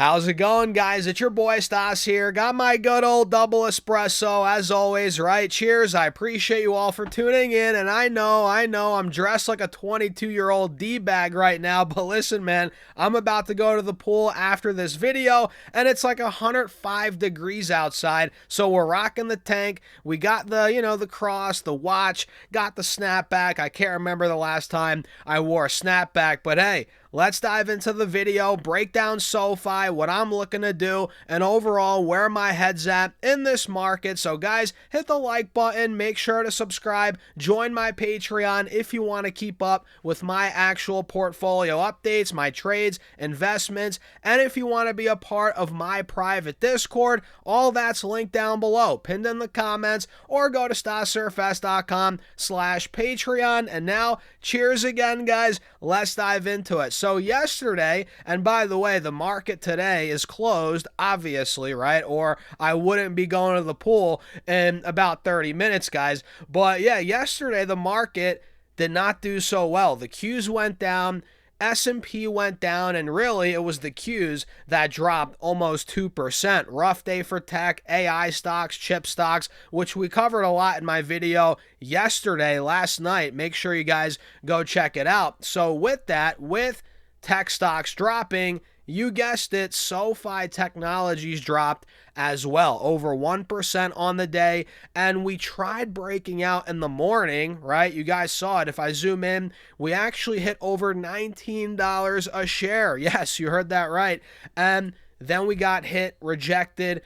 How's it going, guys? It's your boy Stas here. Got my good old double espresso as always, right? Cheers. I appreciate you all for tuning in. And I know I'm dressed like a 22-year-old D-bag right now. But listen, man, I'm about to go to the pool after this video and it's like 105 degrees outside. So we're rocking the tank. We got the cross, the watch, got the snapback. I can't remember the last time I wore a snapback, but hey, let's dive into the video, break down SoFi, what I'm looking to do, and overall where my head's at in this market. So guys, hit the like button, make sure to subscribe, join my Patreon if you want to keep up with my actual portfolio updates, my trades, investments, and if you want to be a part of my private Discord, all that's linked down below, pinned in the comments, or go to stassurfs.com/Patreon. And now, cheers again, guys. Let's dive into it. So yesterday, and by the way, the market today is closed, obviously, right? Or I wouldn't be going to the pool in about 30 minutes, guys. But yeah, yesterday the market did not do so well. The Qs went down, S&P went down, and really it was the Qs that dropped almost 2%. Rough day for tech, AI stocks, chip stocks, which we covered a lot in my video yesterday, last night. Make sure you guys go check it out. So with that, with tech stocks dropping, you guessed it, SoFi Technologies dropped as well, over 1% on the day, and we tried breaking out in the morning, right? You guys saw it. If I zoom in, we actually hit over $19 a share. Yes, you heard that right. And then we got hit, rejected,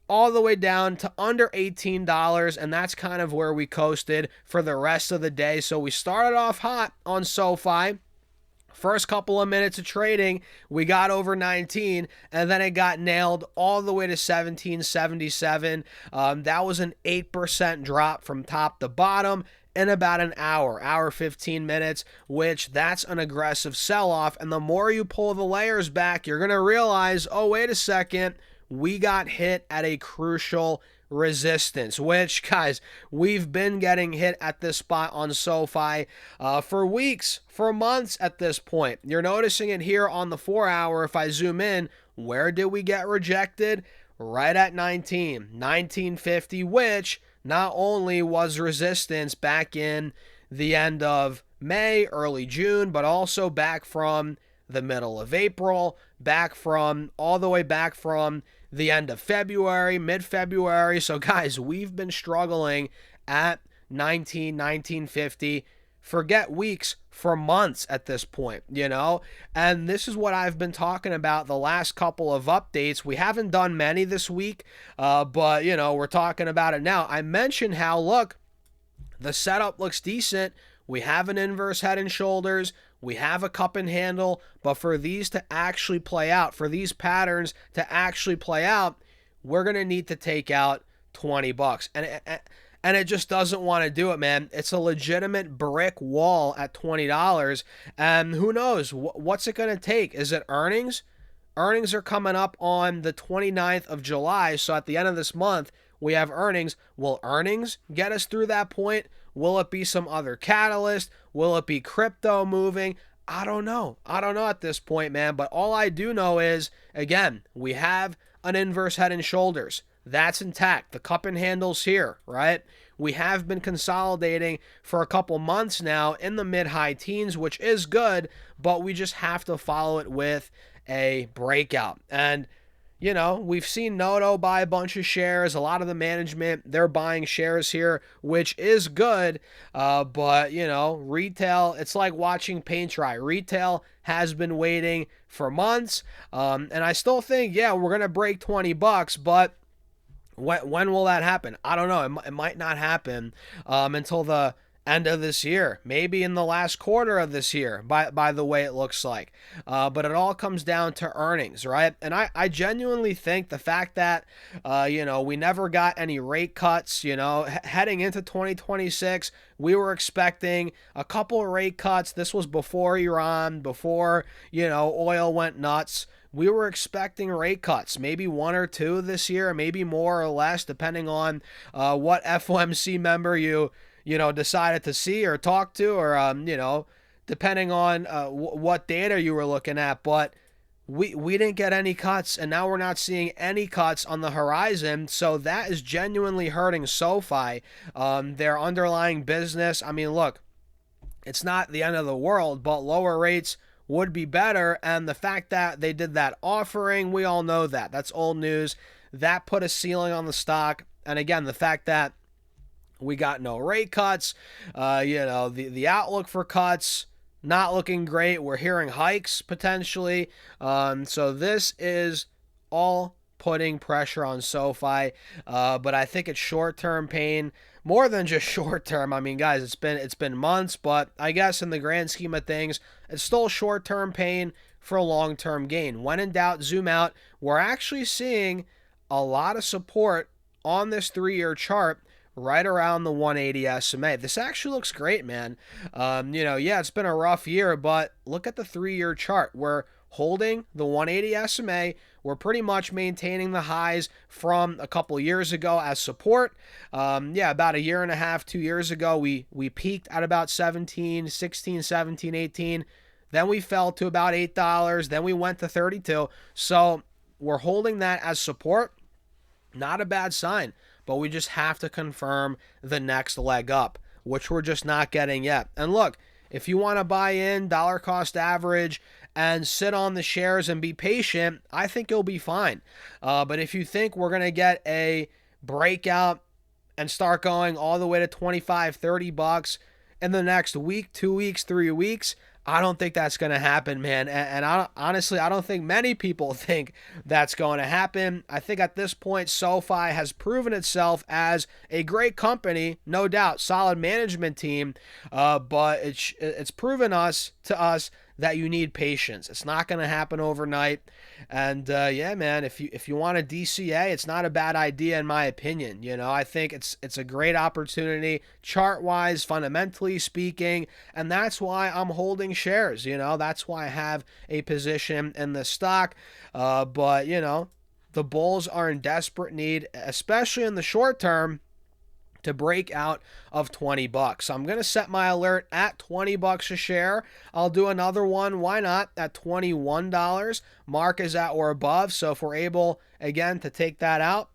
all the way down to under $18, and that's kind of where we coasted for the rest of the day. So we started off hot on SoFi. First couple of minutes of trading, we got over 19, and then it got nailed all the way to 1777. That was an 8% drop from top to bottom in about an hour 15 minutes, which that's an aggressive sell-off. And the more you pull the layers back, you're going to realize, oh, wait a second, we got hit at a crucial resistance, which, guys, we've been getting hit at this spot on SoFi for weeks, for months at this point. You're noticing it here on the 4-hour. If I zoom in, where did we get rejected? Right at 1950, which not only was resistance back in the end of May, early June, but also back from the middle of April, all the way back from the end of February, mid-February. So guys, we've been struggling at 1950, forget weeks, for months at this point, and this is what I've been talking about the last couple of updates. We haven't done many this week, but we're talking about it now. I mentioned how, look, the setup looks decent. We have an inverse head and shoulders. We have a cup and handle, but for these to actually play out, for these patterns to actually play out, we're going to need to take out $20. And it just doesn't want to do it, man. It's a legitimate brick wall at $20. And who knows? What's it going to take? Is it earnings? Earnings are coming up on the 29th of July. So at the end of this month, we have earnings. Will earnings get us through that point? Will it be some other catalyst? Will it be crypto moving? I don't know. At this point, man. But all I do know is, again, we have an inverse head and shoulders. That's intact. The cup and handle's here, right? We have been consolidating for a couple months now in the mid-high teens, which is good, but we just have to follow it with a breakout. And we've seen Noto buy a bunch of shares. A lot of the management, they're buying shares here, which is good. But, retail, it's like watching paint dry. Retail has been waiting for months. And I still think, we're going to break $20, but when will that happen? I don't know. It might not happen until the end of this year, maybe in the last quarter of this year, by the way it looks like. But it all comes down to earnings, right? And I genuinely think the fact that, we never got any rate cuts, heading into 2026, we were expecting a couple of rate cuts. This was before Iran, before, oil went nuts. We were expecting rate cuts, maybe one or two this year, maybe more or less, depending on what FOMC member you decided to see or talk to, or, depending on what data you were looking at. But we didn't get any cuts, and now we're not seeing any cuts on the horizon. So that is genuinely hurting SoFi, their underlying business. I mean, look, it's not the end of the world, but lower rates would be better. And the fact that they did that offering, we all know that. That's old news. That put a ceiling on the stock. And again, the fact that we got no rate cuts, the outlook for cuts, not looking great. We're hearing hikes potentially. So this is all putting pressure on SoFi. But I think it's short-term pain. More than just short-term. I mean, guys, it's been months, but I guess in the grand scheme of things, it's still short-term pain for a long-term gain. When in doubt, zoom out. We're actually seeing a lot of support on this 3-year chart right around the 180 SMA. This actually looks great, man. It's been a rough year, but look at the 3-year chart. We're holding the 180 SMA. We're pretty much maintaining the highs from a couple years ago as support. About a year and a half, 2 years ago, we peaked at about 17, 16, 17, 18. Then we fell to about $8. Then we went to 32. So we're holding that as support. Not a bad sign, but we just have to confirm the next leg up, which we're just not getting yet. And look, if you want to buy in, dollar cost average, and sit on the shares and be patient, I think you'll be fine. But if you think we're going to get a breakout and start going all the way to 25, 30 bucks in the next week, 2 weeks, 3 weeks, I don't think that's going to happen, man. And honestly, I don't think many people think that's going to happen. I think at this point, SoFi has proven itself as a great company, no doubt, solid management team, but it's proven to us that you need patience. It's not going to happen overnight. And man, if you want a DCA, it's not a bad idea in my opinion. I think it's a great opportunity, chart-wise, fundamentally speaking, and that's why I'm holding shares. That's why I have a position in the stock. But the bulls are in desperate need, especially in the short term, to break out of 20 bucks. So I'm going to set my alert at 20 bucks a share. I'll do another one. Why not? At $21. Mark is at or above. So if we're able, again, to take that out,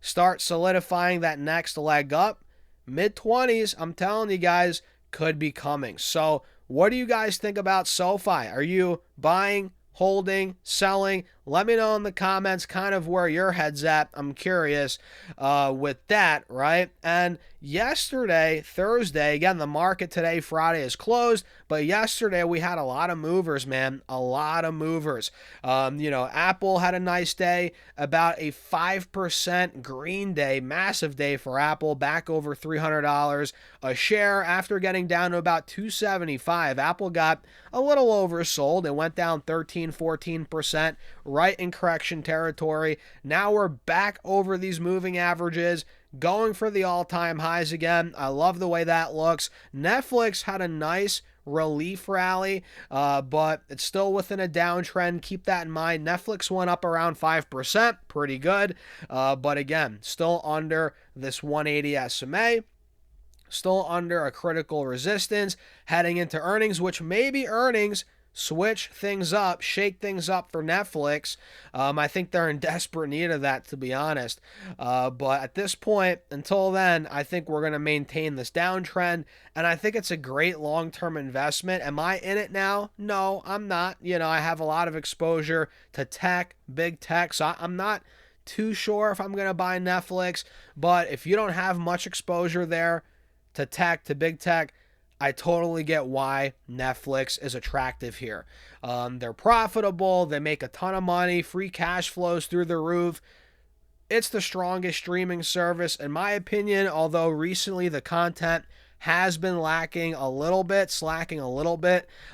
start solidifying that next leg up, mid-20s, I'm telling you guys, could be coming. So what do you guys think about SoFi? Are you buying, holding, selling? Let me know in the comments kind of where your head's at. I'm curious with that, right? And yesterday, Thursday, again, the market today, Friday, is closed, but yesterday we had a lot of movers, man. A lot of movers. Apple had a nice day, about a 5% green day, massive day for Apple, back over $300 a share after getting down to about $275. Apple got a little oversold. It went down 13, 14%. Right in correction territory. Now we're back over these moving averages, going for the all-time highs again. I love the way that looks. Netflix had a nice relief rally, but it's still within a downtrend. Keep that in mind. Netflix went up around 5%, pretty good, but again, still under this 180 SMA. Still under a critical resistance, heading into earnings, which maybe earnings switch things up, shake things up for Netflix. I think they're in desperate need of that, to be honest. But at this point, until then, I think we're going to maintain this downtrend, and I think it's a great long-term investment. Am I in it now? No, I'm not. I have a lot of exposure to tech, big tech, so I'm not too sure if I'm going to buy Netflix. But if you don't have much exposure there to tech, to big tech, I totally get why Netflix is attractive here. They're profitable. They make a ton of money. Free cash flows through the roof. It's the strongest streaming service, in my opinion, although recently the content has been slacking a little bit.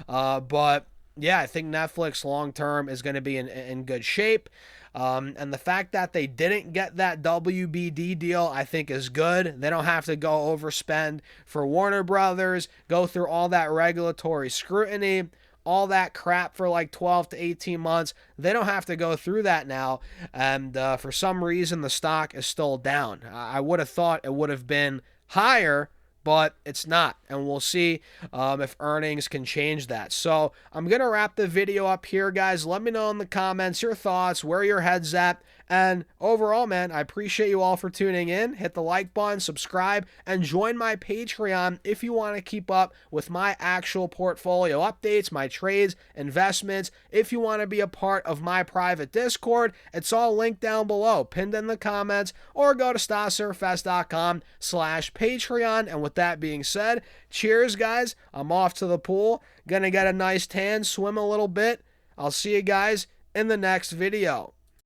But yeah, I think Netflix long-term is going to be in good shape. And the fact that they didn't get that WBD deal, I think, is good. They don't have to go overspend for Warner Brothers, go through all that regulatory scrutiny, all that crap for like 12 to 18 months. They don't have to go through that now. And for some reason, the stock is still down. I would have thought it would have been higher, but it's not, and we'll see if earnings can change that. So I'm gonna wrap the video up here, guys. Let me know in the comments your thoughts, where your head's at, and overall, man, I appreciate you all for tuning in. Hit the like button, subscribe, and join my Patreon if you want to keep up with my actual portfolio updates, my trades, investments. If you want to be a part of my private Discord, it's all linked down below, pinned in the comments, or go to stossurfest.com/Patreon. And with that being said, cheers, guys. I'm off to the pool. Gonna get a nice tan, swim a little bit. I'll see you guys in the next video.